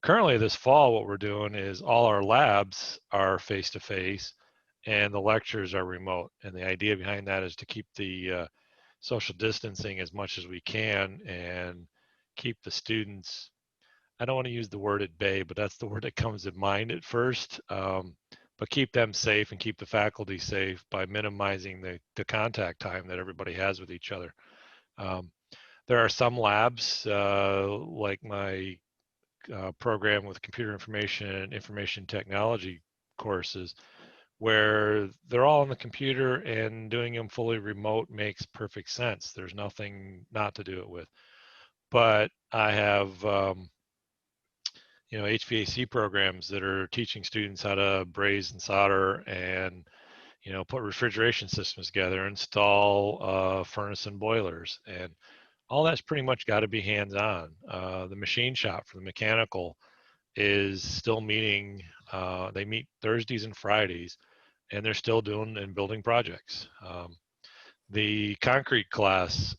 currently this fall, what we're doing is all our labs are face-to-face and the lectures are remote. And the idea behind that is to keep the social distancing as much as we can and keep the students, I don't want to use the word at bay, but that's the word that comes to mind at first. But keep them safe and keep the faculty safe by minimizing the contact time that everybody has with each other. There are some labs, like my program with computer information and information technology courses, where they're all on the computer and doing them fully remote makes perfect sense. There's nothing not to do it with. But I have HVAC programs that are teaching students how to braze and solder and put refrigeration systems together, install furnace and boilers, and all that's pretty much got to be hands-on. The machine shop for the mechanical is still meeting. They meet Thursdays and Fridays, and they're still doing and building projects. The concrete class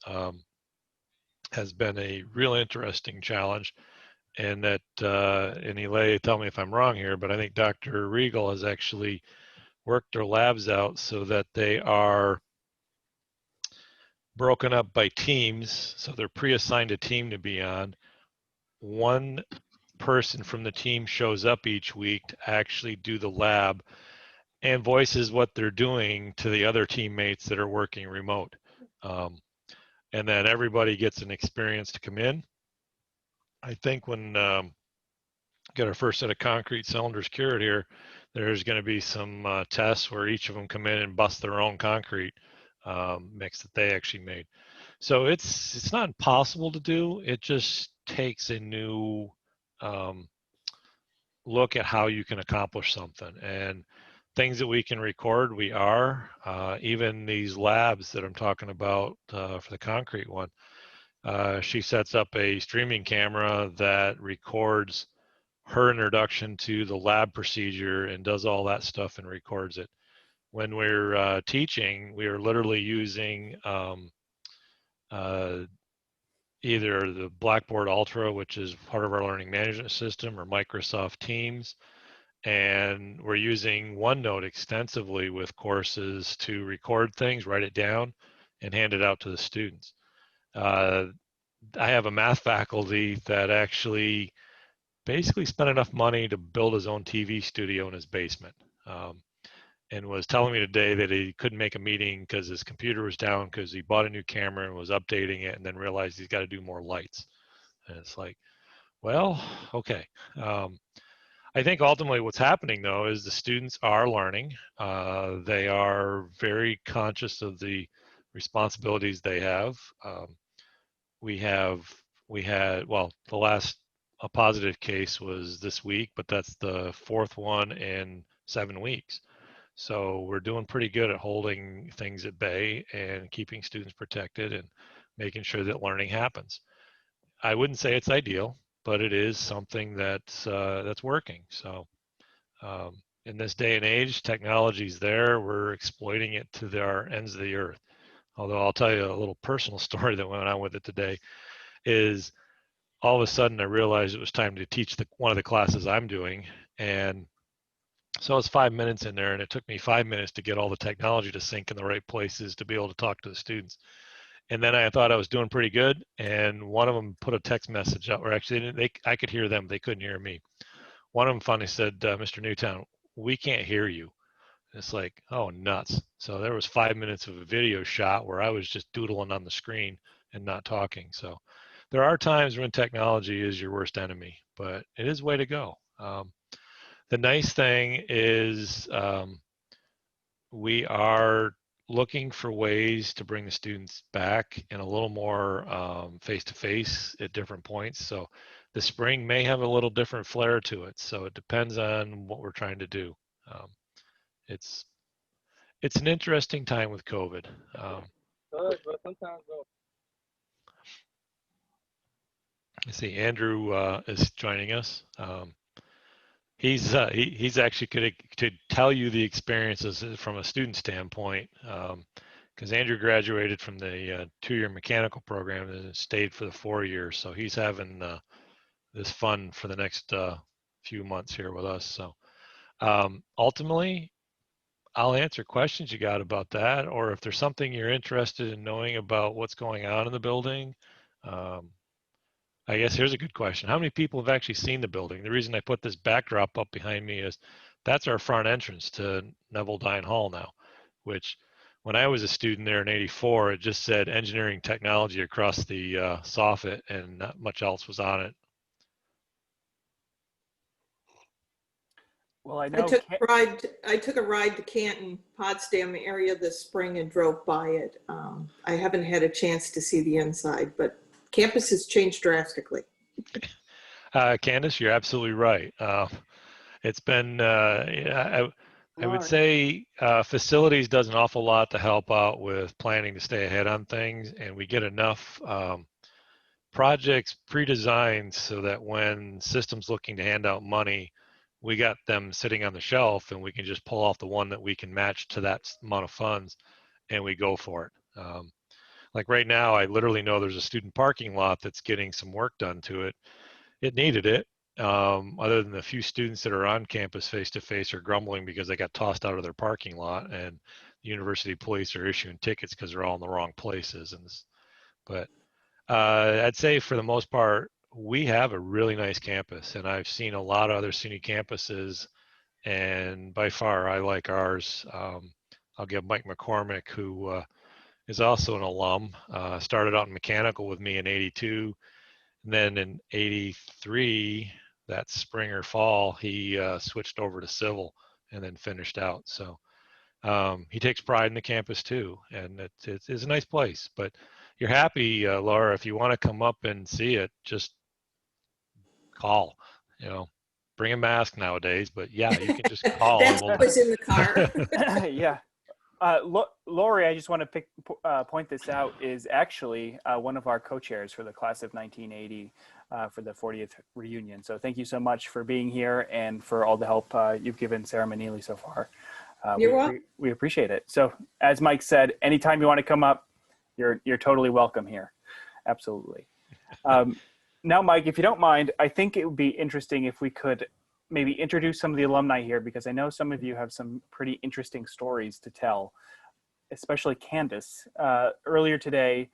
has been a real interesting challenge, and that, and Yilei, tell me if I'm wrong here, but I think Dr. Regal has actually worked their labs out so that they are broken up by teams, so they're pre-assigned a team to be on. One person from the team shows up each week to actually do the lab and voices what they're doing to the other teammates that are working remote. And then everybody gets an experience to come in. I think when get our first set of concrete cylinders cured here, there's going to be some tests where each of them come in and bust their own concrete mix that they actually made. So it's not impossible to do. It just takes a new look at how you can accomplish something. And things that we can record, we are. Even these labs that I'm talking about for the concrete one, she sets up a streaming camera that records her introduction to the lab procedure and does all that stuff and records it. When we're teaching, we are literally using either the Blackboard Ultra, which is part of our learning management system, or Microsoft Teams. And we're using OneNote extensively with courses to record things, write it down, and hand it out to the students. I have a math faculty that actually basically spent enough money to build his own TV studio in his basement. And was telling me today that he couldn't make a meeting because his computer was down because he bought a new camera and was updating it and then realized he's got to do more lights. And it's like, well, okay. I think ultimately what's happening though is the students are learning. They are very conscious of the responsibilities they have. We had, the last a positive case was this week, but that's the fourth one in 7 weeks. So we're doing pretty good at holding things at bay and keeping students protected and making sure that learning happens. I wouldn't say it's ideal, but it is something that's working. So in this day and age, technology's there. We're exploiting it to our ends of the earth. Although I'll tell you a little personal story that went on with it today is all of a sudden I realized it was time to teach one of the classes I'm doing, and so it's 5 minutes in there, and it took me 5 minutes to get all the technology to sync in the right places to be able to talk to the students. And then I thought I was doing pretty good, and one of them put a text message out, or actually I could hear them, they couldn't hear me. One of them finally said, Mr. Newtown, we can't hear you. It's like, oh, nuts. So there was 5 minutes of a video shot where I was just doodling on the screen and not talking. So there are times when technology is your worst enemy, but it is way to go. The nice thing is we are looking for ways to bring the students back in a little more face-to-face at different points. So the spring may have a little different flair to it. So it depends on what we're trying to do. It's an interesting time with COVID. But sometimes though. I see Andrew is joining us. He's actually could tell you the experiences from a student standpoint, because Andrew graduated from the 2-year mechanical program and stayed for the 4 years. So he's having this fun for the next few months here with us. So ultimately, I'll answer questions you got about that, or if there's something you're interested in knowing about what's going on in the building. I guess here's a good question. How many people have actually seen the building? The reason I put this backdrop up behind me is that's our front entrance to Neville Dine Hall now, which when I was a student there in '84, it just said engineering technology across the soffit and not much else was on it. Well, I I know. took a ride to Canton, Potsdam area this spring and drove by it. I haven't had a chance to see the inside, but campus has changed drastically. Candace, you're absolutely right. It's been, I would say facilities does an awful lot to help out with planning to stay ahead on things, and we get enough projects pre-designed so that when systems looking to hand out money, we got them sitting on the shelf and we can just pull off the one that we can match to that amount of funds and we go for it. Like right now, I literally know there's a student parking lot that's getting some work done to it. It needed it. Other than the few students that are on campus face-to-face are grumbling because they got tossed out of their parking lot and the university police are issuing tickets because they're all in the wrong places. But I'd say for the most part, we have a really nice campus, and I've seen a lot of other SUNY campuses, and by far I like ours. I'll give Mike McCormick, who is also an alum, started out in mechanical with me in '82, and then in '83, that spring or fall, he switched over to civil and then finished out. So he takes pride in the campus too, and it's a nice place. But you're happy, Laura, if you want to come up and see it, just call. Bring a mask nowadays, but yeah, you can just call. That's always in the car. Yeah. Lori, I just want to point this out, is actually one of our co-chairs for the class of 1980 for the 40th reunion. So thank you so much for being here and for all the help you've given Sarah Manili so far. You're welcome. We appreciate it. So as Mike said, anytime you want to come up, you're totally welcome here. Absolutely. Now, Mike, if you don't mind, I think it would be interesting if we could maybe introduce some of the alumni here, because I know some of you have some pretty interesting stories to tell, especially Candace. Earlier today,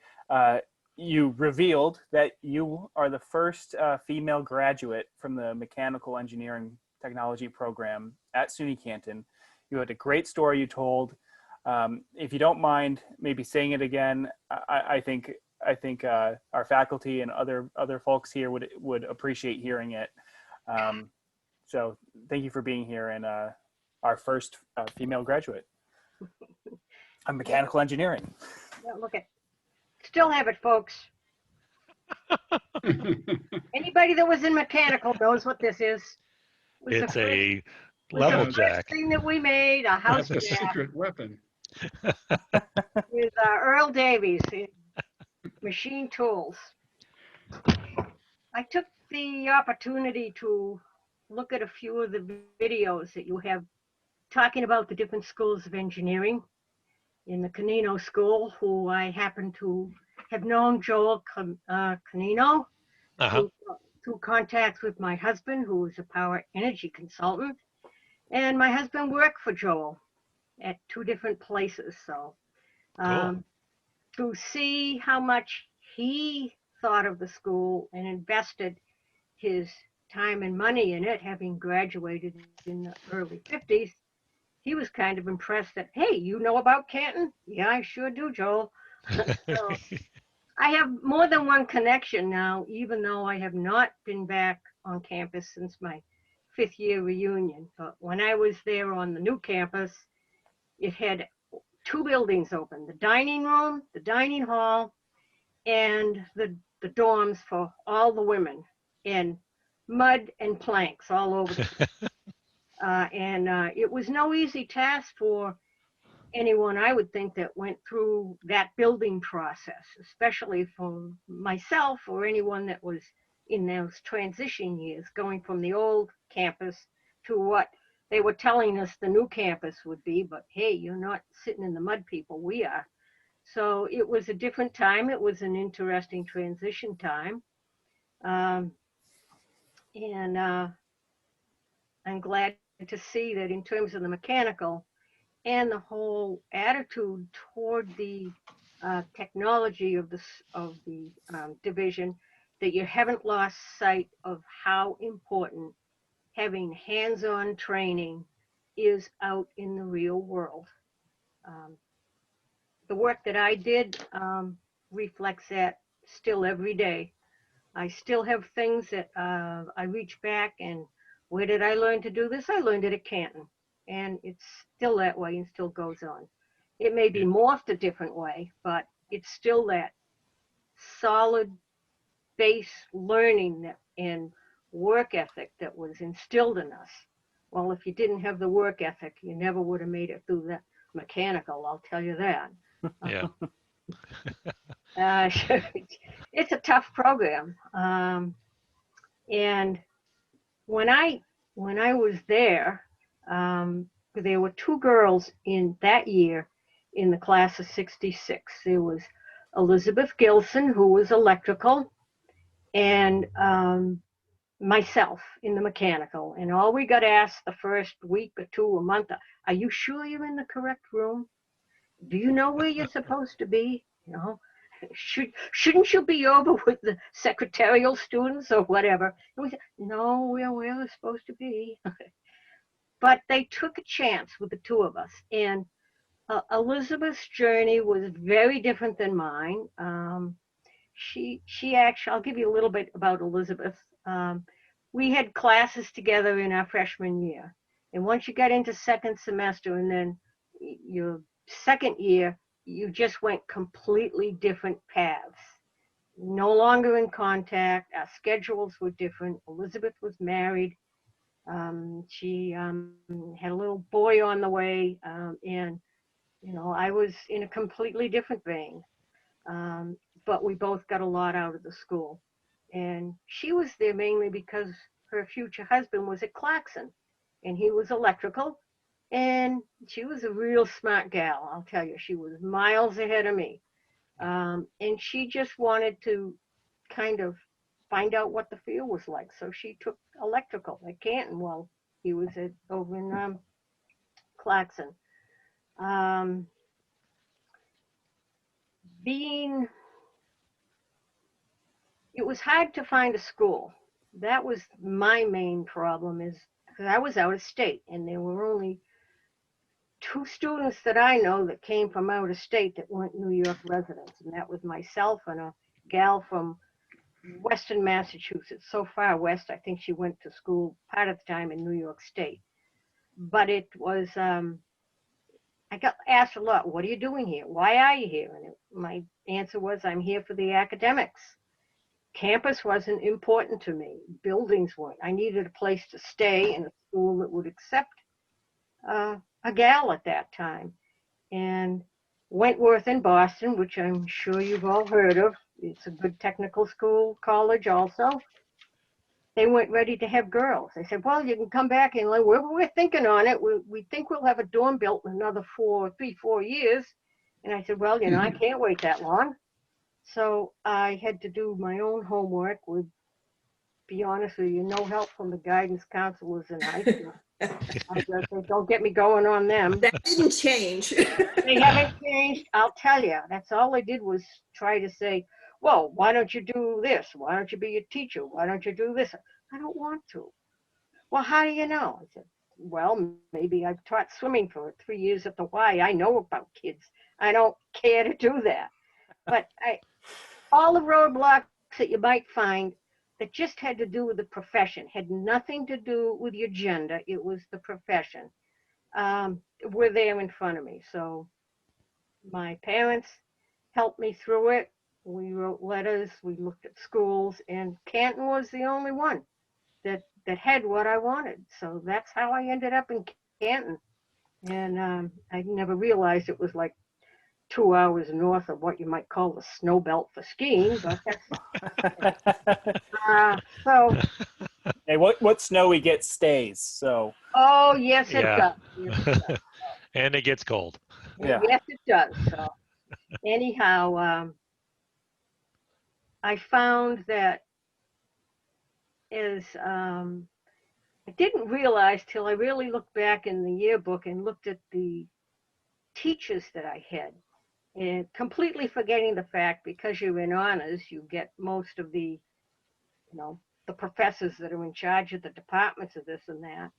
you revealed that you are the first female graduate from the Mechanical Engineering Technology program at SUNY Canton. You had a great story you told. If you don't mind maybe saying it again, I think our faculty and other folks here would appreciate hearing it. So thank you for being here and our first female graduate of mechanical engineering. Yeah, look at, still have it, folks. Anybody that was in mechanical knows what this is. It's a level jack. Thing that we made, a house That's a jack secret weapon. with Earl Davies in Machine Tools. I took the opportunity to look at a few of the videos that you have talking about the different schools of engineering. In the Canino school, who I happen to have known Joel Canino through contacts with my husband, who is a power energy consultant. And my husband worked for Joel at two different places. So to see how much he thought of the school and invested his time and money in it, having graduated in the early 50s, he was kind of impressed that, hey, you know about Canton? Yeah, I sure do, Joel. So I have more than one connection now, even though I have not been back on campus since my 5th year reunion. But when I was there on the new campus, it had 2 buildings open, the dining room, the dining hall, and the dorms for all the women, in mud and planks all over the place. And it was no easy task for anyone, I would think, that went through that building process, especially for myself or anyone that was in those transition years, going from the old campus to what they were telling us the new campus would be. But hey, you're not sitting in the mud, people, we are. So it was a different time. It was an interesting transition time. And I'm glad to see that in terms of the mechanical and the whole attitude toward the technology of the division, that you haven't lost sight of how important having hands-on training is out in the real world. The work that I did reflects that still every day. I still have things that I reach back and, where did I learn to do this? I learned it at Canton, and it's still that way and still goes on. It may be morphed a different way, but it's still that solid base learning and work ethic that was instilled in us. Well, if you didn't have the work ethic, you never would have made it through the mechanical, I'll tell you that. Yeah. It's a tough program. And when I was there were two girls in that year in the class of 66. There was Elizabeth Gilson, who was electrical, and myself in the mechanical. And all we got asked the first week or two, a month, are you sure you're in the correct room? Do you know where you're supposed to be? You know, shouldn't you be over with the secretarial students or whatever? And we said, no, we're where we're supposed to be. But they took a chance with the two of us. And Elizabeth's journey was very different than mine. She actually, I'll give you a little bit about Elizabeth. We had classes together in our freshman year. And once you got into second semester and then your second year, you just went completely different paths. No longer in contact. Our schedules were different. Elizabeth was married. She had a little boy on the way. And, you know, I was in a completely different vein. But we both got a lot out of the school. And she was there mainly because her future husband was at Clarkson, and he was electrical. And she was a real smart gal, I'll tell you. She was miles ahead of me. And she just wanted to kind of find out what the field was like. So she took electrical at Canton while he was over in Clarkson. It was hard to find a school. That was my main problem, is because I was out of state, and there were only two students that I know that came from out of state that weren't New York residents, and that was myself and a gal from Western Massachusetts, so far west. I think she went to school part of the time in New York State. But it was, I got asked a lot, what are you doing here? Why are you here? And my answer was, I'm here for the academics. Campus wasn't important to me. Buildings weren't. I needed a place to stay in a school that would accept a gal at that time. And Wentworth in Boston, which I'm sure you've all heard of, it's a good technical school, college also. They weren't ready to have girls. They said, well, you can come back and we're thinking on it. We think we'll have a dorm built in another 4 years. And I said, well, you know, I can't wait that long. So I had to do my own homework with, be honest with you, no help from the guidance counselors and I just said, don't get me going on them. That didn't change. They haven't changed, I'll tell you. That's all they did was try to say, well, why don't you do this? Why don't you be a teacher? Why don't you do this? I don't want to. Well, how do you know? I said, well, maybe I've taught swimming for 3 years at the Y. I know about kids. I don't care to do that. But all the roadblocks that you might find that just had to do with the profession, had nothing to do with your gender. It was the profession. Were there in front of me. So my parents helped me through it. We wrote letters, we looked at schools, and Canton was the only one that had what I wanted. So that's how I ended up in Canton. And I never realized it was like 2 hours north of what you might call the snow belt for skiing, but that's so. Hey, what snow we get stays. So. Oh yes, it Yeah. does. Yes, it does. And it gets cold. Yeah. Yes, it does. So anyhow, I found that is I didn't realize till I really looked back in the yearbook and looked at the teachers that I had, and completely forgetting the fact because you're in honors, you get most of the, the professors that are in charge of the departments of this and that.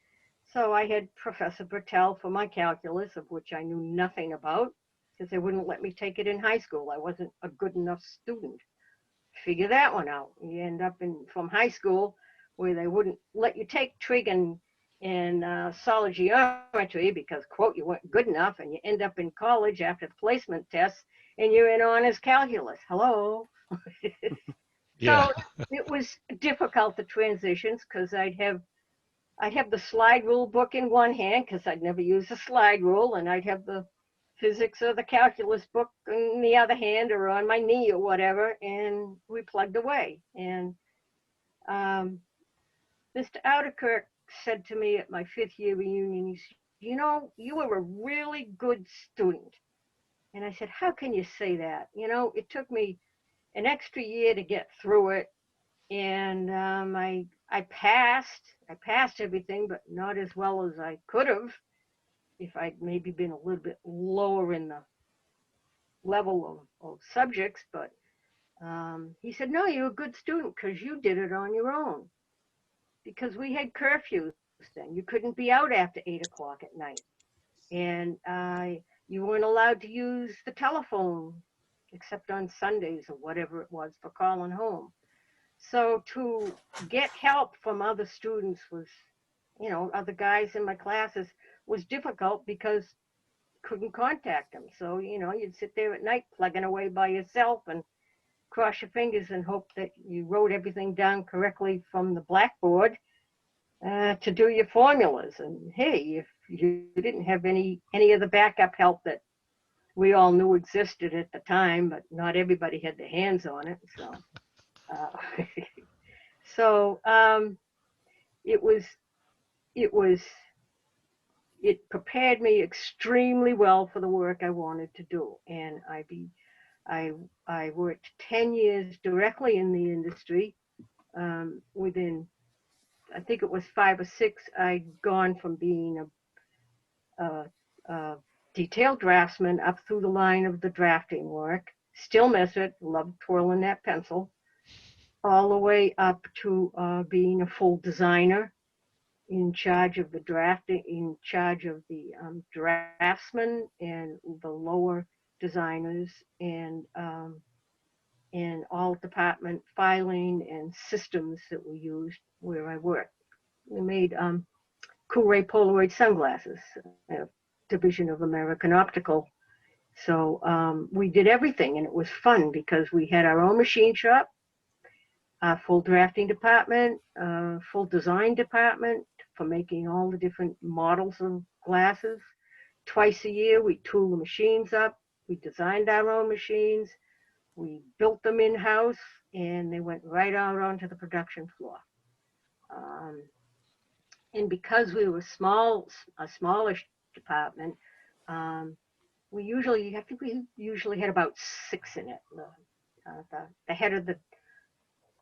So I had Professor Bertel for my calculus, of which I knew nothing about because they wouldn't let me take it in high school. I wasn't a good enough student. Figure that one out. You end up from high school where they wouldn't let you take trig and solid geometry because, quote, you weren't good enough, and you end up in college after the placement test and you're in honors calculus. Hello. Yeah. So it was difficult, the transitions, because I'd have the slide rule book in one hand because I'd never used a slide rule, and I'd have the physics or the calculus book in the other hand or on my knee or whatever, and we plugged away. And Mr. Ouderkirk said to me at my 5th year reunion, he said, you were a really good student. And I said, how can you say that? It took me an extra year to get through it. And I passed everything, but not as well as I could have if I'd maybe been a little bit lower in the level of subjects. But he said, no, you're a good student because you did it on your own. Because we had curfews then. You couldn't be out after 8 o'clock at night. And you weren't allowed to use the telephone except on Sundays or whatever it was for calling home. So to get help from other students was, other guys in my classes was difficult because couldn't contact them. So, you'd sit there at night plugging away by yourself and cross your fingers and hope that you wrote everything down correctly from the blackboard to do your formulas. And hey, if you didn't have any of the backup help that we all knew existed at the time, but not everybody had their hands on it. So, it prepared me extremely well for the work I wanted to do. And I worked 10 years directly in the industry. Within, I think it was 5 or 6, I'd gone from being a detailed draftsman up through the line of the drafting work. Still miss it, love twirling that pencil. All the way up to being a full designer, in charge of the drafting, in charge of the draftsmen and the lower designers, and all department filing and systems that we used where I worked. We made Cool-Ray Polaroid sunglasses, a division of American Optical. So we did everything, and it was fun because we had our own machine shop, a full drafting department, full design department for making all the different models of glasses. Twice a year, we tool the machines up. We designed our own machines. We built them in-house, and they went right out onto the production floor. And because we were a smallish department, we usually had about 6 in it. The head of the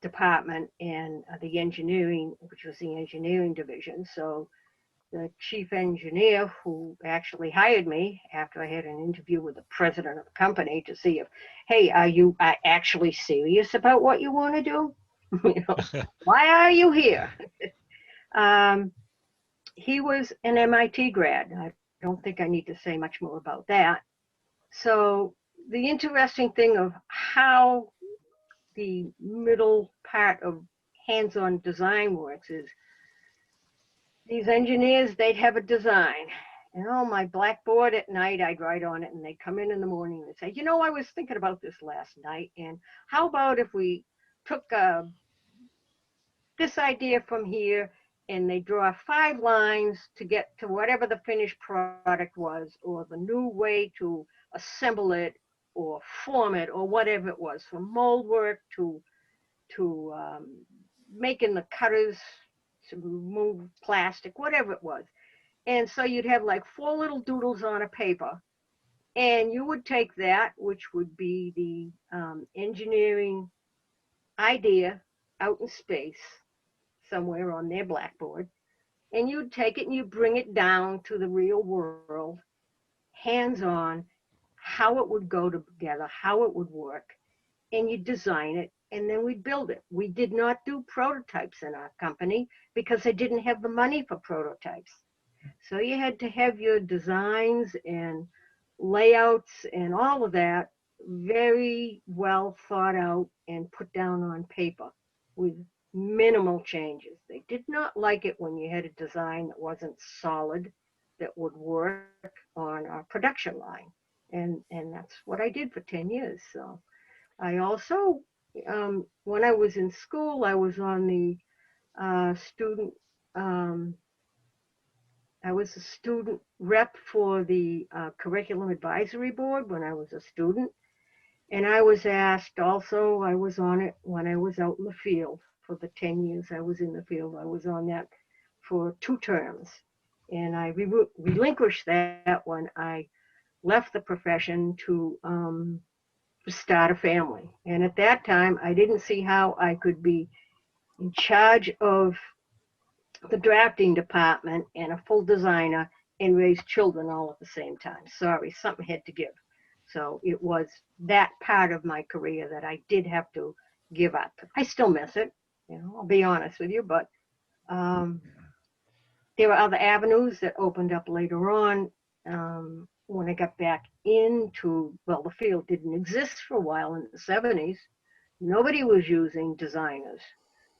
department and the engineering, which was the engineering division. So the chief engineer, who actually hired me after I had an interview with the president of the company to see if, hey, are you actually serious about what you want to do? Why are you here? He was an MIT grad. I don't think I need to say much more about that. So the interesting thing of how the middle part of hands-on design works is these engineers, they'd have a design. And my blackboard at night, I'd write on it, and they'd come in the morning and say, I was thinking about this last night, and how about if we took this idea from here, and they draw 5 lines to get to whatever the finished product was, or the new way to assemble it, or form it, or whatever it was, from mold work to making the cutters to remove plastic, whatever it was. And so you'd have like 4 little doodles on a paper, and you would take that, which would be the engineering idea out in space, somewhere on their blackboard, and you'd take it and you bring it down to the real world, hands-on, how it would go together, how it would work, and you design it, and then we build it. We did not do prototypes in our company because they didn't have the money for prototypes. So you had to have your designs and layouts and all of that very well thought out and put down on paper with minimal changes. They did not like it when you had a design that wasn't solid, that would work on our production line. And that's what I did for 10 years. So I also, when I was in school, I was on the student, I was a student rep for the curriculum advisory board when I was a student. And I was asked also, I was on it when I was out in the field for the 10 years I was in the field. I was on that for 2 terms. And I relinquished that when I left the profession to start a family. And at that time, I didn't see how I could be in charge of the drafting department and a full designer and raise children all at the same time. Sorry, something had to give. So it was that part of my career that I did have to give up. I still miss it, I'll be honest with you, but there were other avenues that opened up later on. When I got back into, well, the field didn't exist for a while in the 70s. Nobody was using designers.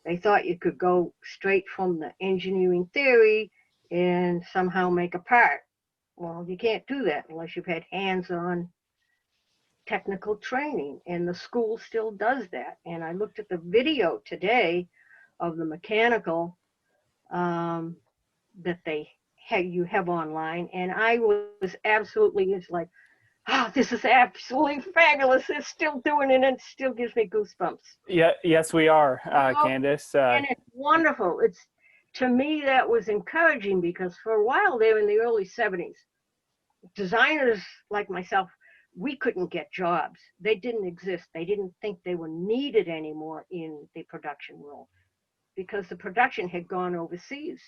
They thought you could go straight from the engineering theory and somehow make a part. Well, you can't do that unless you've had hands-on technical training, and the school still does that. And I looked at the video today of the mechanical that you have online, and I was absolutely, it's like, this is absolutely fabulous. They're still doing it, and it still gives me goosebumps. Yeah, yes, we are, Candace. And it's wonderful. To me, that was encouraging because for a while there in the early 70s, designers like myself, we couldn't get jobs. They didn't exist. They didn't think they were needed anymore in the production role because the production had gone overseas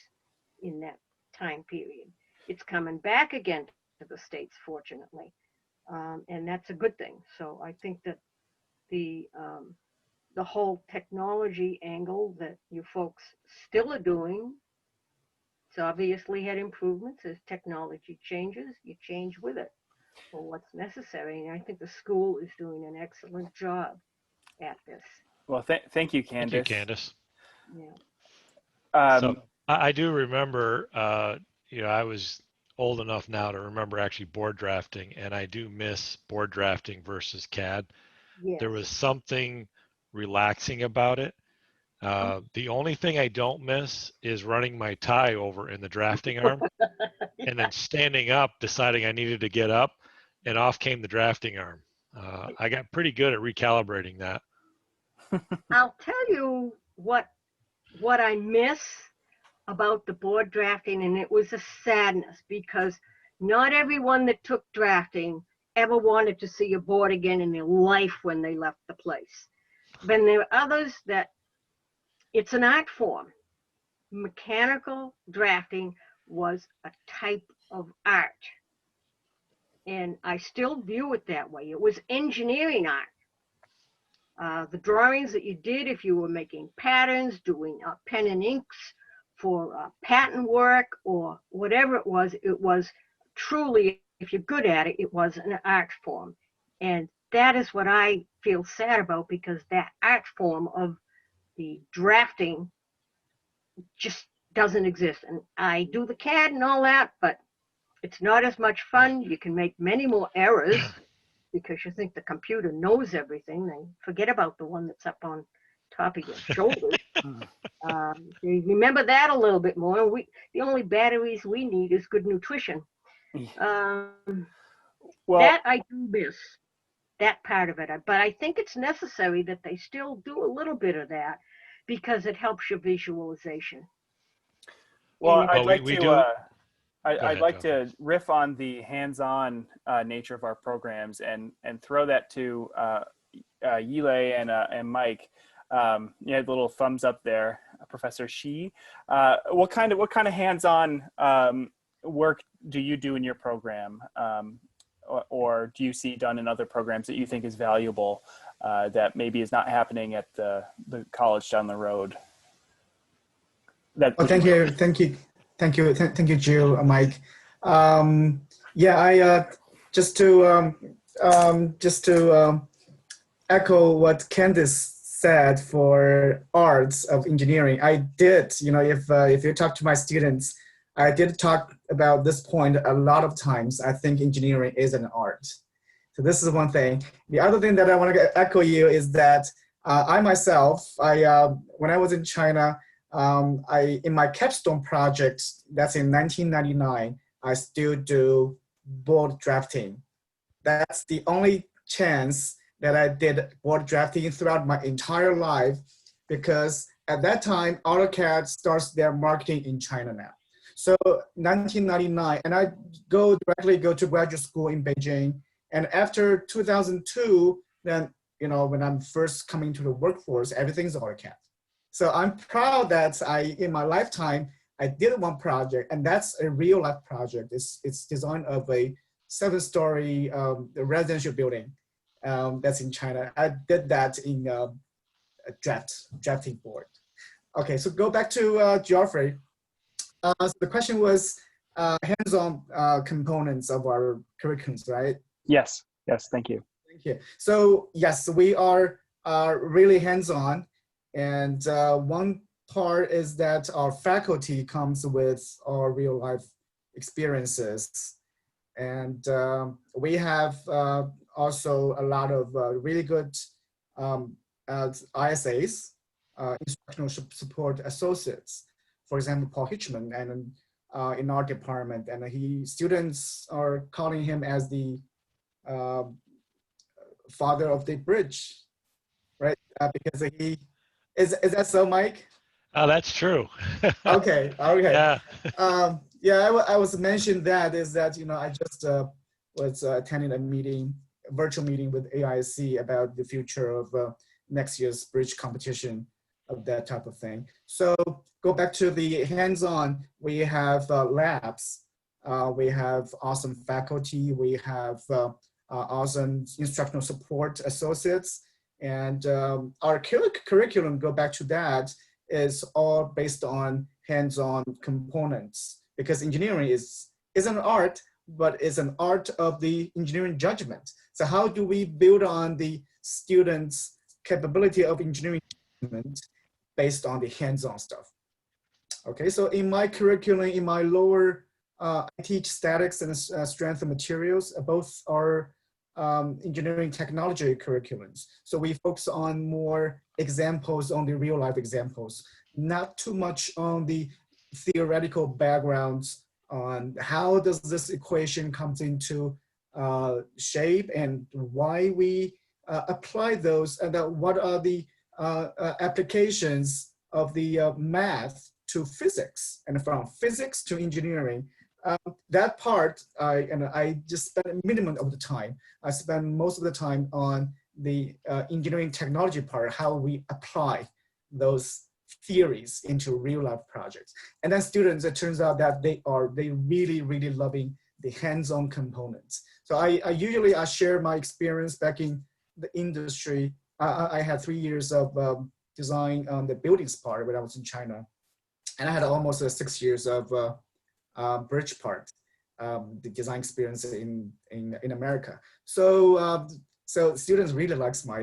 in that time period. It's coming back again to the States, fortunately. And that's a good thing. So I think that the whole technology angle that you folks still are doing, it's obviously had improvements. As technology changes, you change with it for what's necessary. And I think the school is doing an excellent job at this. Well, thank you, Candace. Thank you, Candace. Yeah. So I do remember, I was old enough now to remember actually board drafting, and I do miss board drafting versus CAD. Yes. There was something relaxing about it. The only thing I don't miss is running my tie over in the drafting arm and then standing up, deciding I needed to get up, and off came the drafting arm. I got pretty good at recalibrating that. I'll tell you what I miss about the board drafting, and it was a sadness because not everyone that took drafting ever wanted to see a board again in their life when they left the place. But there are others that it's an art form. Mechanical drafting was a type of art. And I still view it that way. It was engineering art. The drawings that you did, if you were making patterns, doing pen and inks for patent work or whatever it was truly, if you're good at it, it was an art form. And that is what I feel sad about, because that art form of the drafting just doesn't exist. And I do the CAD and all that, but it's not as much fun. You can make many more errors because you think the computer knows everything. They forget about the one that's up on top of your shoulders. You remember that a little bit more. The only batteries we need is good nutrition. Well, that I do miss, that part of it. But I think it's necessary that they still do a little bit of that because it helps your visualization. Well, I'd like to riff on the hands-on nature of our programs and throw that to Yilei and Mike. You had a little thumbs up there, Professor Shi. What kind of hands-on work do you do in your program, or do you see done in other programs that you think is valuable that maybe is not happening at the college down the road? Thank you, Jill, Mike. Yeah, I just to echo what Candice said for arts of engineering. I did, if you talk to my students, I did talk about this point a lot of times. I think engineering is an art. So this is one thing. The other thing that I want to echo you is that I myself, when I was in China, in my capstone project, that's in 1999, I still do board drafting. That's the only chance that I did board drafting throughout my entire life, because at that time, AutoCAD starts their marketing in China now. So 1999, and I directly go to graduate school in Beijing. And after 2002, then, when I'm first coming to the workforce, everything's AutoCAD. So I'm proud that in my lifetime, I did one project, and that's a real life project. It's design of a 7-story residential building that's in China. I did that in a drafting board. Okay, so go back to Geoffrey. So the question was hands-on components of our curriculums, right? Yes, thank you. Thank you. So yes, we are really hands-on. And one part is that our faculty comes with our real life experiences. And we have also a lot of really good ISAs, instructional support associates. For example, Paul Hitchman, and in our department, and students are calling him as the father of the bridge, right? Because he is that so, Mike? Oh, that's true. Okay. Yeah. I was mentioned that is that I just was attending a virtual meeting with AIC about the future of next year's bridge competition, of that type of thing. So go back to the hands-on. We have labs. We have awesome faculty. We have awesome instructional support associates. And our curriculum, go back to that, is all based on hands-on components, because engineering is an art, but it's an art of the engineering judgment. So how do we build on the students' capability of engineering judgment based on the hands-on stuff? Okay, so in my curriculum, in my lower, I teach statics and strength of materials. Both are engineering technology curriculums. So we focus on more examples, on the real life examples, not too much on the theoretical backgrounds on how does this equation comes into shape and why we apply those, and what are the applications of the math to physics, and from physics to engineering. That part, I just spent a minimum of the time. I spend most of the time on the engineering technology part, how we apply those theories into real life projects. And then students, it turns out that they really, really loving the hands-on components. So I usually share my experience back in the industry. I had 3 years of design on the buildings part when I was in China. And I had almost 6 years of bridge part, the design experience in America. So so students really likes my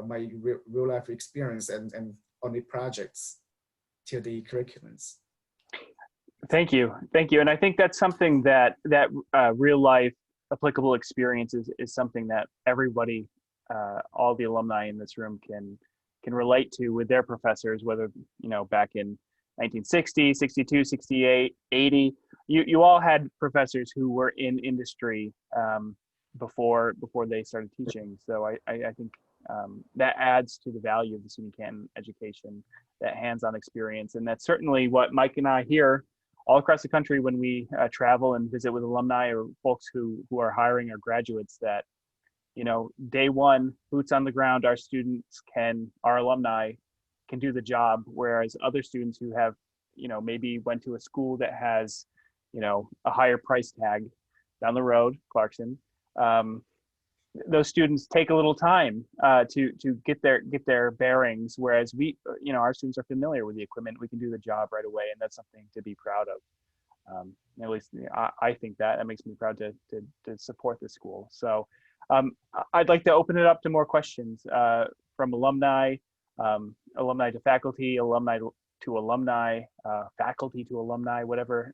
my real life experience and on the projects to the curriculums. Thank you. And I think that's something that real life applicable experience is something that everybody, all the alumni in this room can relate to with their professors, whether back in 1960, 62, 68, 80. You all had professors who were in industry before they started teaching. So I think that adds to the value of the SUNY Canton education, that hands-on experience. And that's certainly what Mike and I hear all across the country when we travel and visit with alumni or folks who are hiring or graduates, that day one, boots on the ground, our alumni can do the job, whereas other students who have, maybe went to a school that has, a higher price tag down the road, Clarkson, those students take a little time to get their bearings, whereas our students are familiar with the equipment. We can do the job right away, and that's something to be proud of. At least I think that makes me proud to support the school. So I'd like to open it up to more questions from alumni, alumni to faculty, alumni to alumni, faculty to alumni, whatever.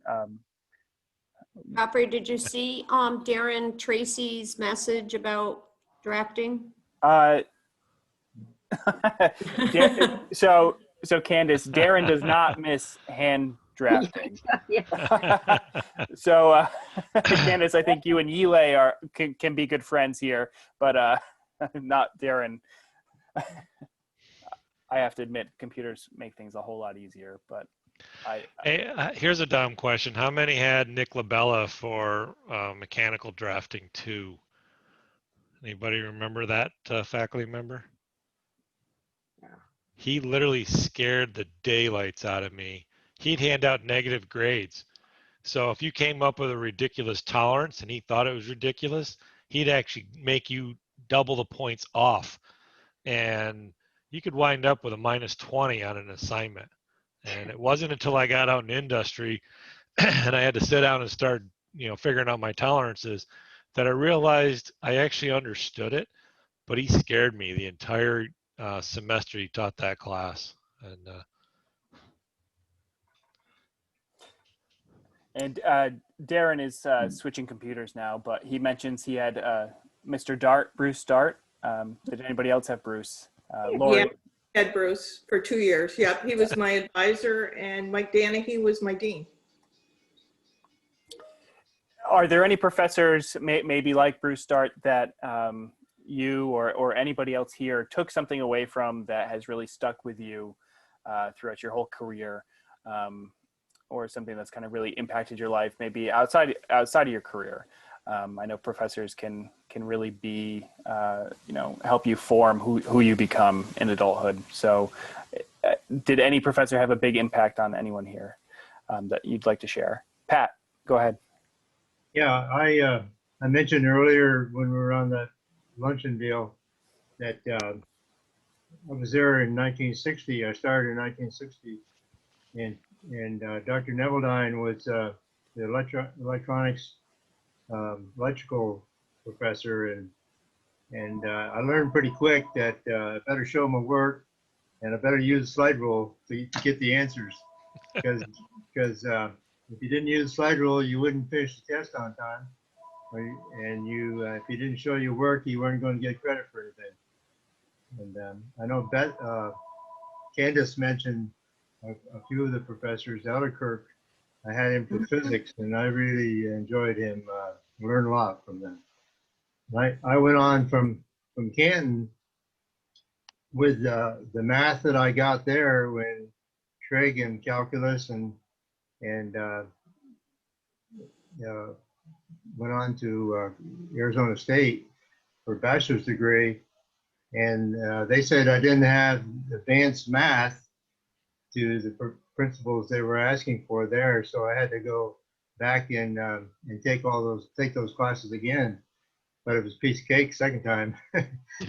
Godfrey, did you see Darren Tracy's message about drafting? So Candace, Darren does not miss hand drafting. Yeah. So Candace, I think you and Yilei can be good friends here, but not Darren. I have to admit, computers make things a whole lot easier, but Hey, here's a dumb question. How many had Nick Labella for mechanical drafting 2? Anybody remember that faculty member? Yeah. He literally scared the daylights out of me. He'd hand out negative grades. So if you came up with a ridiculous tolerance and he thought it was ridiculous, he'd actually make you double the points off. And you could wind up with a -20 on an assignment. And it wasn't until I got out in industry and I had to sit down and start, figuring out my tolerances that I realized I actually understood it, but he scared me the entire semester he taught that class. And Darren is switching computers now, but he mentions he had Bruce Dart. Did anybody else have Bruce? Lori? Yeah, I had Bruce for 2 years. Yep, he was my advisor, and Mike Danahy was my dean. Are there any professors, maybe like Bruce Dart, that you or anybody else here took something away from that has really stuck with you throughout your whole career, or something that's kind of really impacted your life, maybe outside of your career? I know professors can really be, help you form who you become in adulthood. So did any professor have a big impact on anyone here that you'd like to share? Pat, go ahead. Yeah, I mentioned earlier when we were on that luncheon deal that I was there in 1960. I started in 1960, and Dr. Neveldine was the electronics electrical professor, and I learned pretty quick that I better show my work and I better use slide rule to get the answers, because if you didn't use slide rule, you wouldn't finish the test on time, and if you didn't show your work, you weren't going to get credit for anything. And I know Candace mentioned a few of the professors. Elderkirk, I had him for physics, and I really enjoyed him. Learned a lot from them. I went on from Canton with the math that I got there when trig and calculus and went on to Arizona State for a bachelor's degree, and they said I didn't have advanced math to the principles they were asking for there, so I had to go back and take those classes again. But it was a piece of cake second time. Yeah.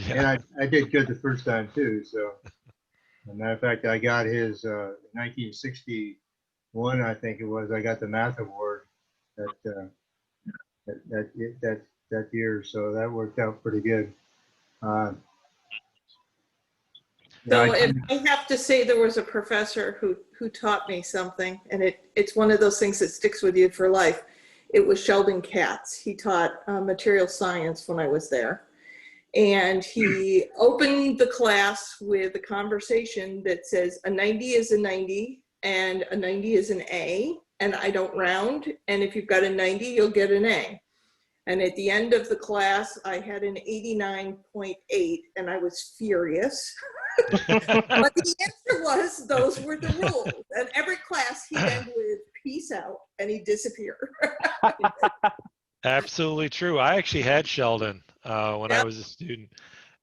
And I did good the first time too. So, as a matter of fact, I got his 1961, I think it was. I got the math award that year. So that worked out pretty good. So if I have to say there was a professor who taught me something, and it's one of those things that sticks with you for life. It was Sheldon Katz. He taught material science when I was there. And he opened the class with a conversation that says a 90 is a 90 and a 90 is an A, and I don't round. And if you've got a 90, you'll get an A. And at the end of the class, I had an 89.8, and I was furious. But the answer was those were the rules. And every class he'd end with peace out, and he'd disappear. Absolutely true. I actually had Sheldon when I was a student.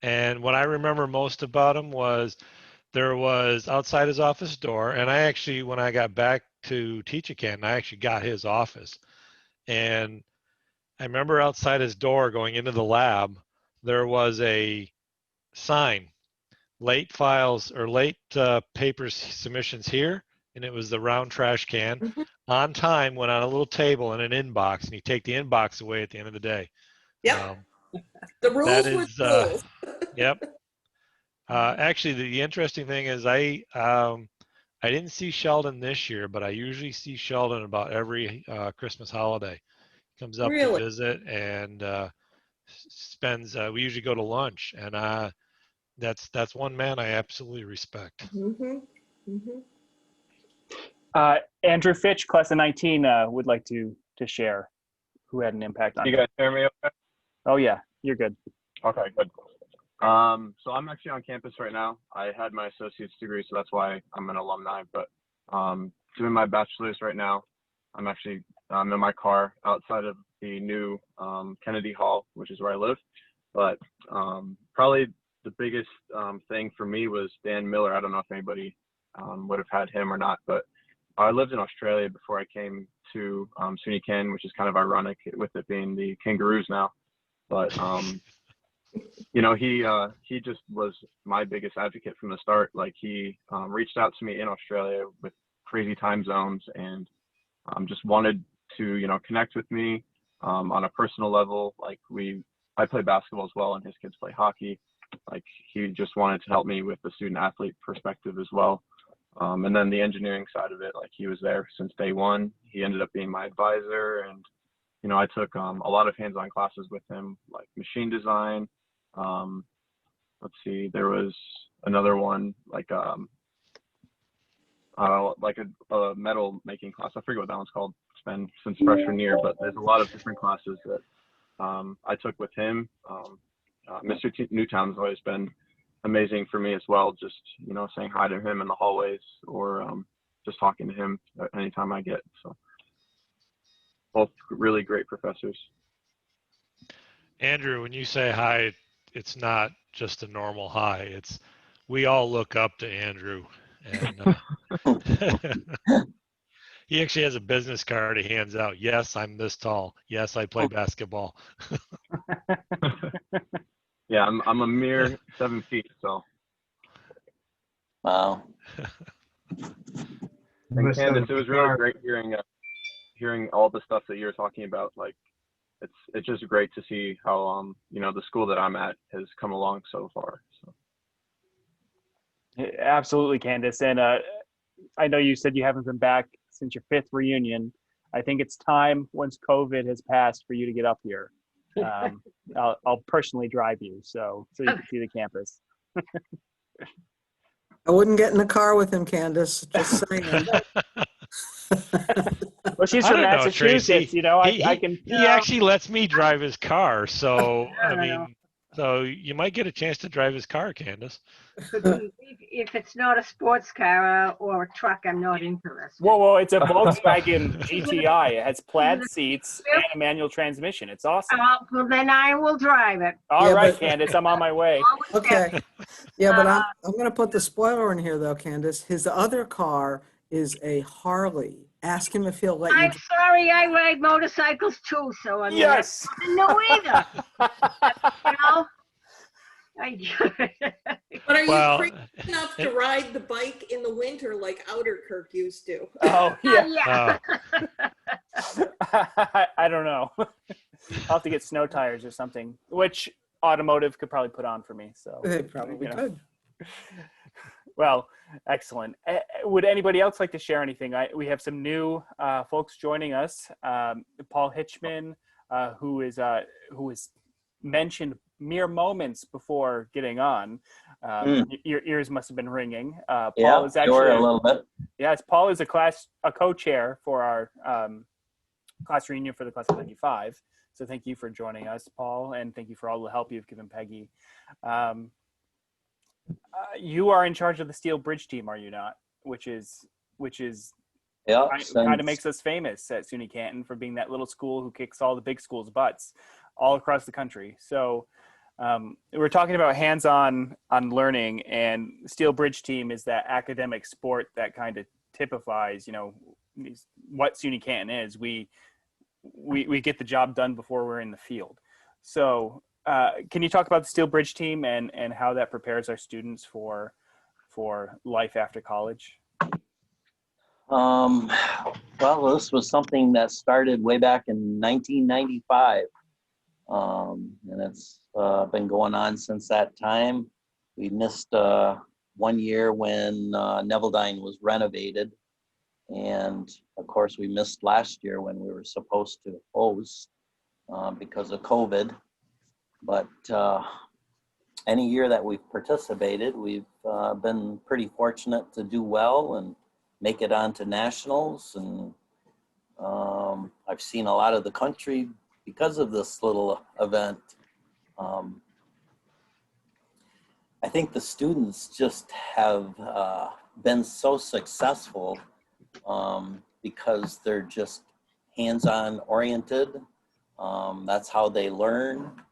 And what I remember most about him was there was outside his office door, and I actually, when I got back to teach at Canton, I actually got his office. And I remember outside his door going into the lab, there was a sign, late files or late papers submissions here, and it was the round trash can. Mhm. On time went on a little table in an inbox, and you take the inbox away at the end of the day. Yep. The rules That were is, the rules. yep. Actually, the interesting thing is I didn't see Sheldon this year, but I usually see Sheldon about every Christmas holiday. He comes up to Really? visit and spends. We usually go to lunch, and that's one man I absolutely respect. Mm-hmm. Mm-hmm. Andrew Fitch, class of 19, would like to share who had an impact on You him. guys hear me okay? Oh yeah, you're good. Okay, good. So I'm actually on campus right now. I had my associate's degree, so that's why I'm an alumni, but doing my bachelor's right now. I'm actually in my car outside of the new Kennedy Hall, which is where I live. But probably the biggest thing for me was Dan Miller. I don't know if anybody would have had him or not, but I lived in Australia before I came to SUNY Ken, which is kind of ironic with it being the Kangaroos now. But you know, he just was my biggest advocate from the start. Like he reached out to me in Australia with crazy time zones and just wanted to, you know, connect with me on a personal level. Like I play basketball as well, and his kids play hockey. Like he just wanted to help me with the student athlete perspective as well. And then the engineering side of it, like he was there since day one. He ended up being my advisor, and you know, I took a lot of hands-on classes with him, like machine design. Let's see, there was another one like a metal making class. I forget what that one's called. It's been since freshman year, but there's a lot of different classes that I took with him. Mr. Newtown's always been amazing for me as well. Just, you know, saying hi to him in the hallways or just talking to him anytime I get. So both really great professors. Andrew, when you say hi, it's not just a normal hi. It's we all look up to Andrew, and he actually has a business card he hands out. Yes, I'm this tall. Yes, I play basketball. Yeah, I'm a mere 7 feet, so. Wow. And Candace, it was really great hearing all the stuff that you're talking about. Like, it's just great to see how you know, the school that I'm at has come along so far. So. Absolutely, Candace. And I know you said you haven't been back since your 5th reunion. I think it's time, once COVID has passed, for you to get up here. I'll personally drive you so you can see the campus. I wouldn't get in the car with him, Candace. Just saying. Well, she's I from don't know, Massachusetts. Tracy. You know, He I can. actually lets me drive his car, so I mean, so you might get a chance to drive his car, Candace. If it's not a sports car or a truck, I'm not interested. Whoa! It's a Volkswagen GTI. It has plaid seats and a manual transmission. It's awesome. Well, then I will drive it. All right, Candace, I'm on my way. Okay. Yeah, but I'm going to put the spoiler in here, though, Candace. His other car is a Harley. Ask him if he'll let you. I'm sorry, I ride motorcycles too, so I mean, Yes. I didn't know either. You know? But are you Well, crazy enough to ride the bike in the winter like Outer Kirk used to? Oh yeah. Yeah. I don't know. I'll have to get snow tires or something, which automotive could probably put on for me. So They probably could. Well, excellent. Would anybody else like to share anything? We have some new folks joining us. Paul Hitchman, who was mentioned mere moments before getting on. Your ears must have been ringing. Paul is actually a little bit. Yes, Paul is a co-chair for our class reunion for the class of 95. So thank you for joining us, Paul, and thank you for all the help you've given Peggy. You are in charge of the Steel Bridge team, are you not? Which is kind of makes us famous at SUNY Canton for being that little school who kicks all the big schools' butts. all across the country. So we're talking about hands-on learning, and Steel Bridge Team is that academic sport that kind of typifies, what SUNY Canton is. We get the job done before we're in the field. So can you talk about the Steel Bridge Team and how that prepares our students for life after college? Well, this was something that started way back in 1995. And it's been going on since that time. We missed 1 year when Nevilledyne was renovated. And of course, we missed last year when we were supposed to host because of COVID. But any year that we've participated, we've been pretty fortunate to do well and make it onto nationals. And I've seen a lot of the country because of this little event. I think the students just have been so successful because they're just hands-on oriented. That's how they learn.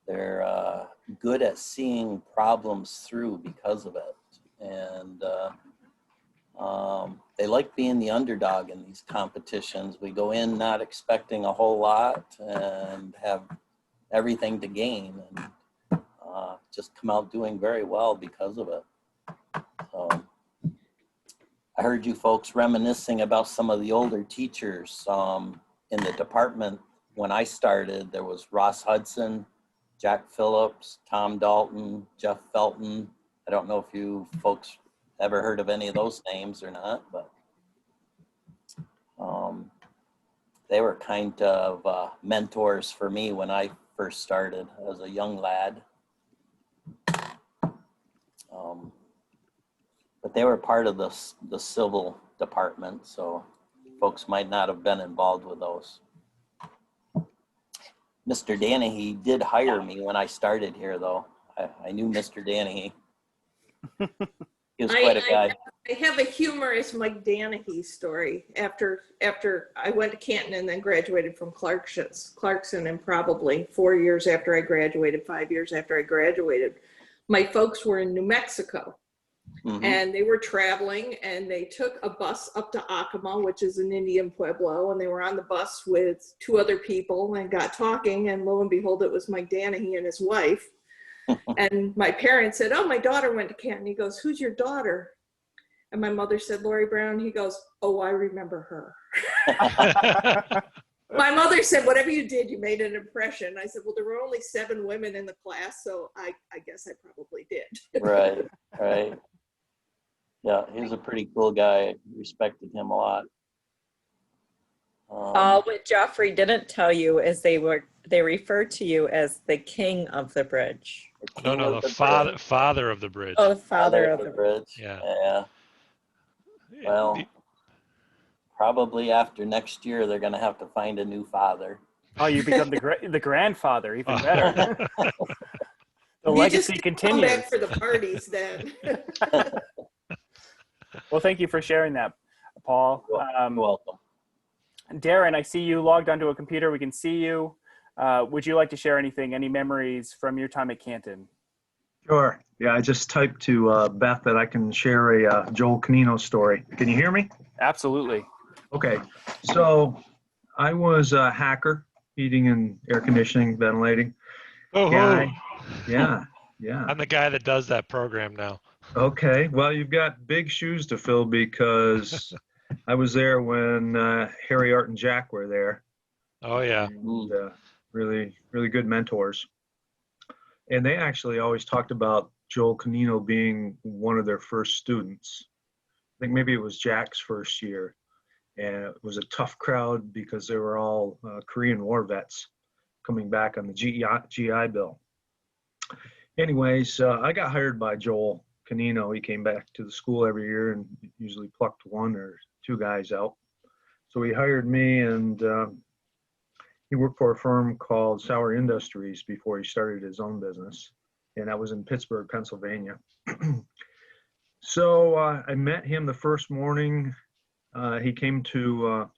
They're good at seeing problems through because of it. And they like being the underdog in these competitions. We go in not expecting a whole lot and have everything to gain, and just come out doing very well because of it. So I heard you folks reminiscing about some of the older teachers in the department. When I started, there was Ross Hudson, Jack Phillips, Tom Dalton, Jeff Felton. I don't know if you folks ever heard of any of those names or not, but they were kind of mentors for me when I first started as a young lad. But they were part of the civil department, so folks might not have been involved with those. Mr. Danahy did hire me when I started here, though. I knew Mr. Danahy. He was quite a guy. I have a humorous Mike Danahy story. After I went to Canton and then graduated from Clarkson, and probably 4 years after I graduated, 5 years after I graduated, my folks were in New Mexico. Mm-hmm. And they were traveling, and they took a bus up to Acoma, which is an Indian pueblo, and they were on the bus with 2 other people and got talking, and lo and behold, it was Mike Danahy and his wife. And my parents said, "Oh, my daughter went to Canton." He goes, "Who's your daughter?" And my mother said, "Lori Brown." He goes, "Oh, I remember her." My mother said, "Whatever you did, you made an impression." I said, "Well, there were only 7 women in the class, so I guess I probably did." Right. Yeah, he's a pretty cool guy. Respected him a lot. What Joffrey didn't tell you is they referred to you as the king of the bridge. No, the father of the bridge. Oh, the father of the bridge. Yeah. Well, probably after next year, they're going to have to find a new father. Oh, you become the grandfather, even better. The legacy continues. Come back for the parties then. Well, thank you for sharing that, Paul. You're welcome. Darren, I see you logged onto a computer. We can see you. Would you like to share anything, any memories from your time at Canton? Sure. Yeah, I just typed to Beth that I can share a Joel Canino story. Can you hear me? Absolutely. Okay. So I was a hacker, heating and air conditioning, ventilating. Guy. Yeah. I'm the guy that does that program now. Okay. Well, you've got big shoes to fill because I was there when Harry, Art, and Jack were there. Oh, yeah. And, really, really good mentors. And they actually always talked about Joel Canino being one of their first students. I think maybe it was Jack's first year. And it was a tough crowd because they were all Korean War vets coming back on the GI Bill. Anyways, I got hired by Joel Canino. He came back to the school every year and usually plucked 1 or 2 guys out. So he hired me, and he worked for a firm called Sauer Industries before he started his own business. And that was in Pittsburgh, Pennsylvania. So I met him the first morning. He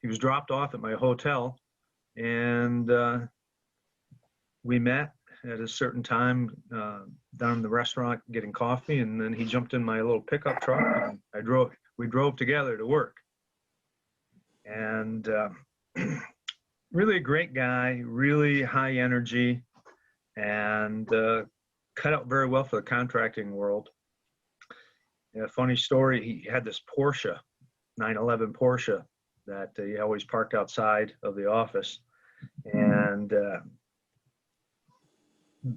was dropped off at my hotel, and we met at a certain time down in the restaurant getting coffee, and then he jumped in my little pickup truck and we drove together to work. And really a great guy, really high energy, and cut out very well for the contracting world. A funny story, he had this Porsche, 911 Porsche, that he always parked outside of the office. And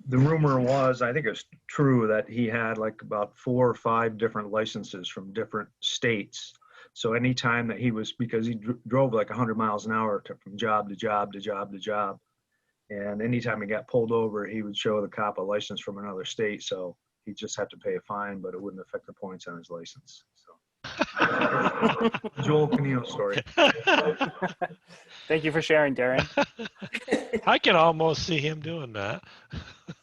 the rumor was, I think it's true, that he had like about 4 or 5 different licenses from different states. So anytime that he was, because he drove like 100 miles an hour from job to job to job to job. And anytime he got pulled over, he would show the cop a license from another state. So he just had to pay a fine, but it wouldn't affect the points on his license. So Joel Canino story. Thank you for sharing, Darren. I can almost see him doing that.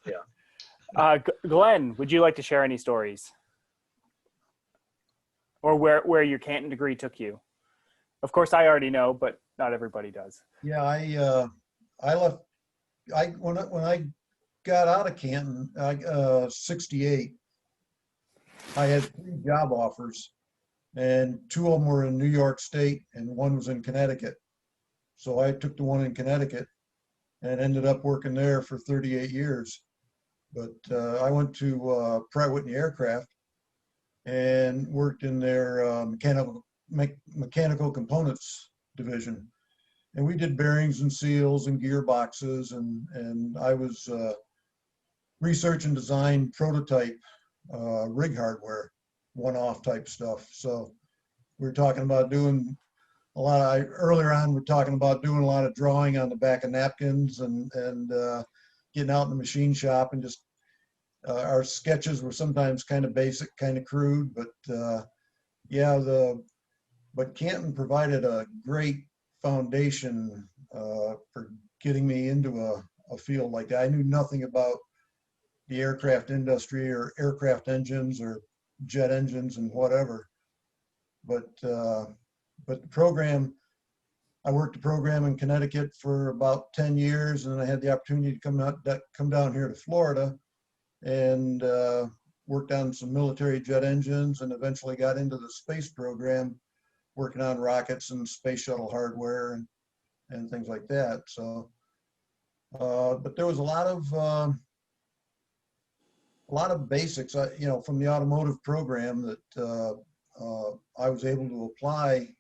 Yeah. Glenn, would you like to share any stories? Or where your Canton degree took you? Of course, I already know, but not everybody does. Yeah, I left. When I got out of Canton, 68, I had 3 job offers, and 2 of them were in New York State, and 1 was in Connecticut. So I took the one in Connecticut, and ended up working there for 38 years. But I went to Pratt Whitney Aircraft and worked in their mechanical components division. And we did bearings and seals and gearboxes, and I was research and design prototype rig hardware, one-off type stuff. So we were talking about doing a lot of, earlier on, we're talking about doing a lot of drawing on the back of napkins and getting out in the machine shop, and just our sketches were sometimes kind of basic, kind of crude, but yeah, but Canton provided a great foundation for getting me into a field like that. I knew nothing about the aircraft industry or aircraft engines or jet engines and whatever, but the program, I worked the program in Connecticut for about 10 years, and then I had the opportunity to come down here to Florida and worked on some military jet engines, and eventually got into the space program, working on rockets and space shuttle hardware and things like that. So, but there was a lot of basics, you know, from the automotive program that I was able to apply.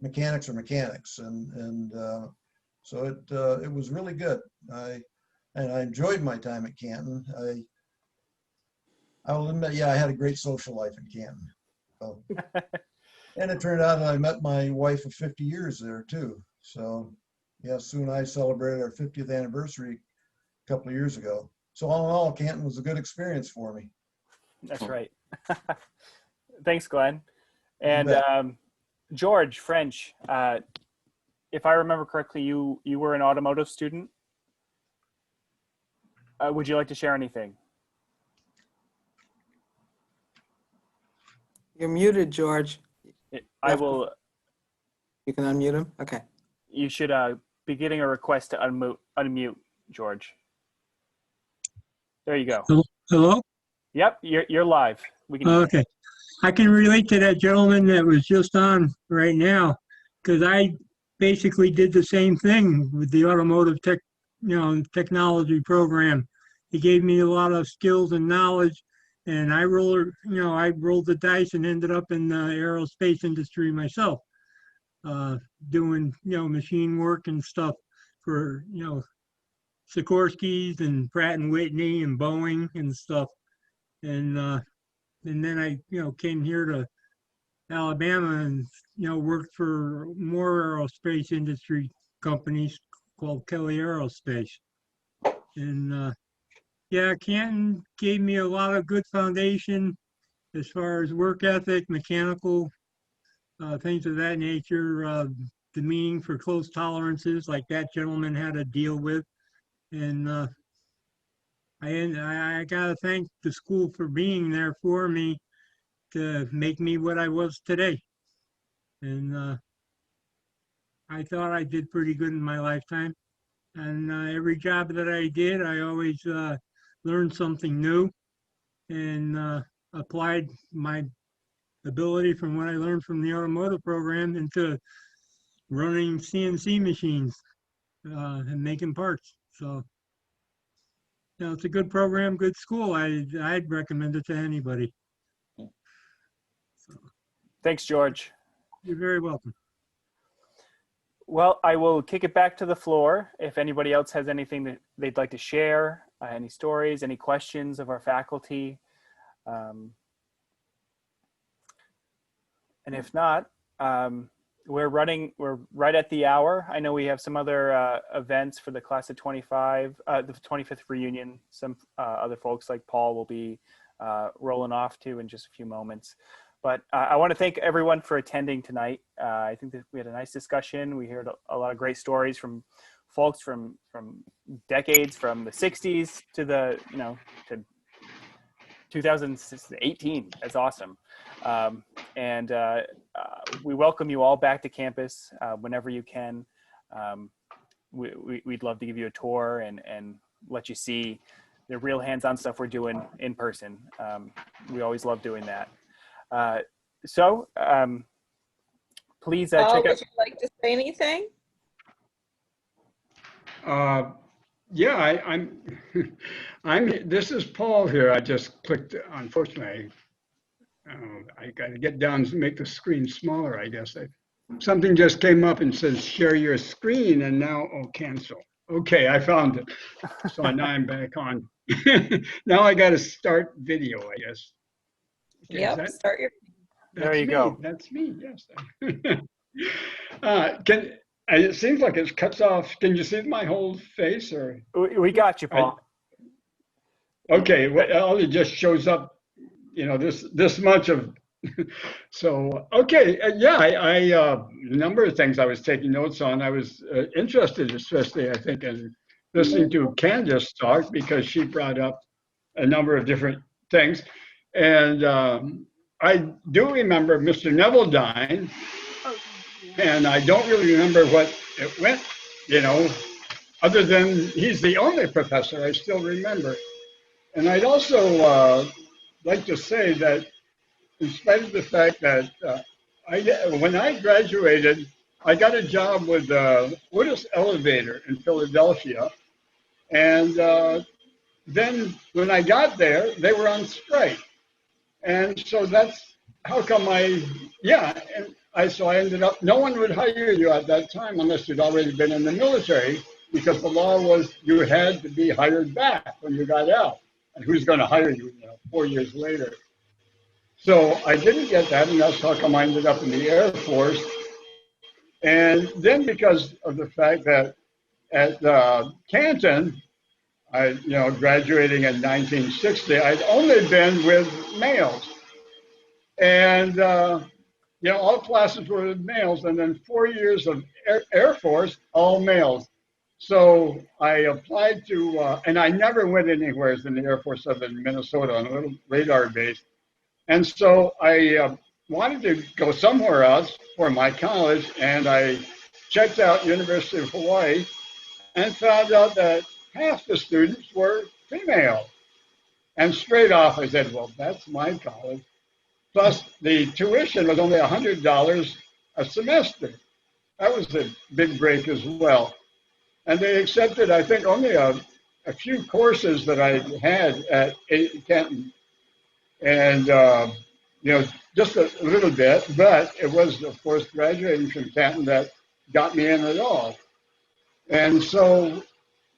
Mechanics are mechanics, and so it was really good. I enjoyed my time at Canton. I will admit, yeah, I had a great social life in Canton. So, and it turned out that I met my wife of 50 years there too. So yeah, Sue and I celebrated our 50th anniversary a couple of years ago. So all in all, Canton was a good experience for me. That's right. Thanks, Glenn. And George French, if I remember correctly, you were an automotive student. Would you like to share anything? You're muted, George. I will. You can unmute him. Okay. You should be getting a request to unmute George. There you go. Hello? Yep, you're live. We can. Okay. I can relate to that gentleman that was just on right now, because I basically did the same thing with the automotive technology program. He gave me a lot of skills and knowledge, and I rolled the dice and ended up in the aerospace industry myself, doing machine work and stuff for Sikorsky's and Pratt and Whitney and Boeing and stuff, and then I came here to Alabama and worked for more aerospace industry companies called Kelly Aerospace, and yeah, Canton gave me a lot of good foundation as far as work ethic, mechanical things of that nature, the meaning for close tolerances like that gentleman had to deal with, and I gotta thank the school for being there for me to make me what I was today. And I thought I did pretty good in my lifetime. And every job that I did, I always learned something new and applied my ability from what I learned from the automotive program into running CNC machines and making parts. So, you know, it's a good program, good school. I'd recommend it to anybody. So, Thanks, George. you're very welcome. Well, I will kick it back to the floor. If anybody else has anything that they'd like to share, any stories, any questions of our faculty. And if not, we're right at the hour. I know we have some other events for the class of 25, the 25th reunion. Some other folks like Paul will be rolling off to in just a few moments. But I want to thank everyone for attending tonight. I think that we had a nice discussion. We heard a lot of great stories from folks from decades, from the 60s to the, you know, to 2018. That's awesome. And we welcome you all back to campus whenever you can. We'd love to give you a tour and let you see the real hands-on stuff we're doing in person. We always love doing that. So please check out. Would you like to say anything? Yeah, I'm. This is Paul here. I just clicked. Unfortunately, I got to get down and make the screen smaller. I guess something just came up and says share your screen, and now cancel. Okay, I found it. So now I'm back on. Now I got to start video, I guess. Okay, Yep, start your. There you go. That's me. Yes. It seems like it cuts off. Can you see my whole face, or? We got you, Paul. Okay. Well, it just shows up. You know, this much of. So okay, yeah. I a number of things I was taking notes on. I was interested, especially I think, in listening to Candace talk because she brought up a number of different things, and I do remember Mr. Neville dying, and I don't really remember what it went, you know, other than he's the only professor I still remember. And I'd also like to say that in spite of the fact that when I graduated, I got a job with Otis Elevator in Philadelphia. And then when I got there, they were on strike. And so that's how come so I ended up, no one would hire you at that time unless you'd already been in the military, because the law was you had to be hired back when you got out. And who's going to hire you, 4 years later? So I didn't get that, and that's how come I ended up in the Air Force. And then because of the fact that at Canton, graduating in 1960, I'd only been with males. And, all classes were with males, and then 4 years of Air Force, all males. So I applied to, and I never went anywhere in the Air Force other than Minnesota on a little radar base. And so I wanted to go somewhere else for my college, and I checked out University of Hawaii and found out that half the students were female. And straight off I said, well, that's my college. Plus the tuition was only $100 a semester. That was a big break as well. And they accepted, I think, only a few courses that I had at Canton. And, just a little bit, but it was, of course, graduating from Canton that got me in at all. And so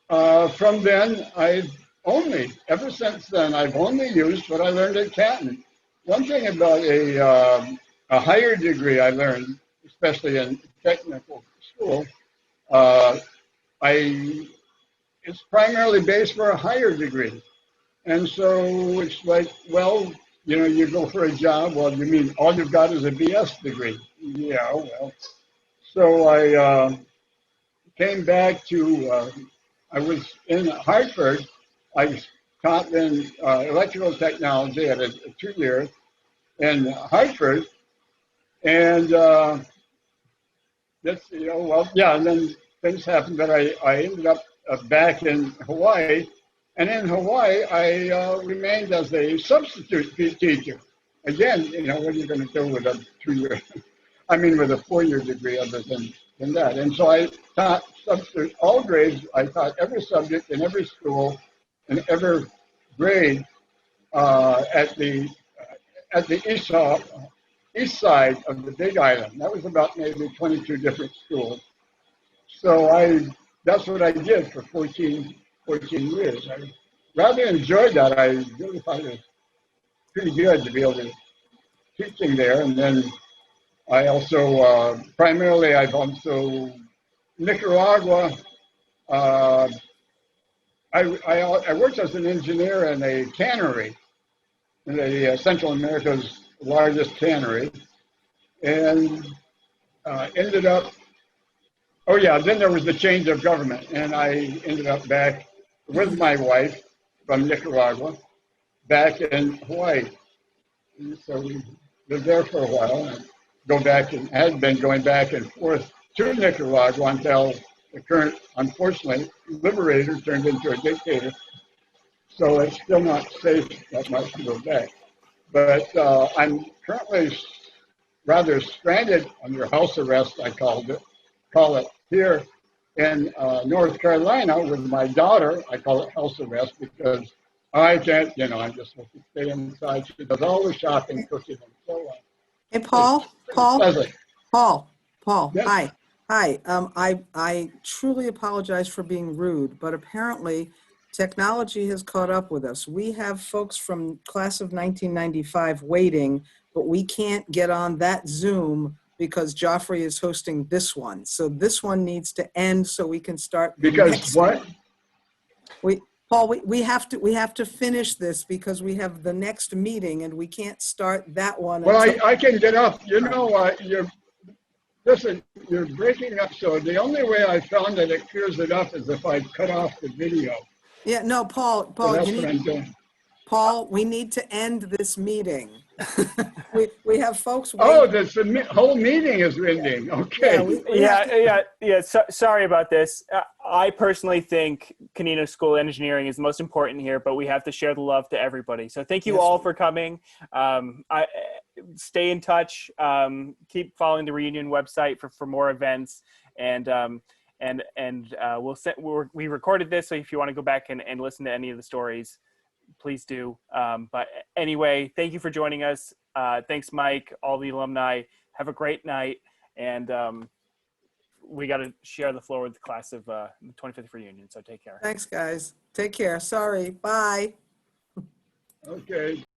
from then, ever since then, I've only used what I learned at Canton. One thing about a higher degree I learned, especially in technical school, it's primarily based for a higher degree. And so it's like, well, you go for a job, well, you mean all you've got is a BS degree? Yeah, well. So I came back to, I was in Hartford. I taught in electrical technology at a 2-year in Hartford. And and then things happened that I ended up back in Hawaii. And in Hawaii, I remained as a substitute teacher. Again, what are you going to do with a 2-year, with a 4-year degree other than that? And so I taught substitute all grades. I taught every subject in every school and every grade at the east side of the Big Island. That was about maybe 22 different schools. So that's what I did for 14 years. I rather enjoyed that. I really thought it was pretty good to be able to teaching there. And then I also, primarily, I've also, Nicaragua, I worked as an engineer in a cannery, in Central America's largest cannery, and ended up, then there was the change of government, and I ended up back with my wife from Nicaragua, back in Hawaii. And so we lived there for a while, and had been going back and forth to Nicaragua until the current, unfortunately, liberator turned into a dictator. So it's still not safe that much to go back. But I'm currently rather stranded under house arrest, I call it, here in North Carolina with my daughter. I call it house arrest because I can't, I'm just supposed to stay inside. She does all the shopping, cooking, and so on. Hey, Paul, Yes. hi. I truly apologize for being rude, but apparently technology has caught up with us. We have folks from class of 1995 waiting, but we can't get on that Zoom because Joffrey is hosting this one. So this one needs to end so we can start. Because what? Paul, we have to finish this because we have the next meeting and we can't start that one. Well, I can get up. Listen, you're breaking up. So the only way I found that it clears it up is if I cut off the video. Yeah, no, Paul, So that's what I'm doing. Paul, we need to end this meeting. we have folks waiting. Oh, the whole meeting is ending. Okay. Yeah. Sorry about this. I personally think Canino School Engineering is the most important here, but we have to share the love to everybody. So thank you all for coming. Stay in touch. Keep following the reunion website for more events. And we recorded this, so if you want to go back and listen to any of the stories, please do. But anyway, thank you for joining us. Thanks, Mike, all the alumni. Have a great night. And we got to share the floor with the class of the 25th reunion. So take care. Thanks, guys. Take care. Sorry. Bye. Okay.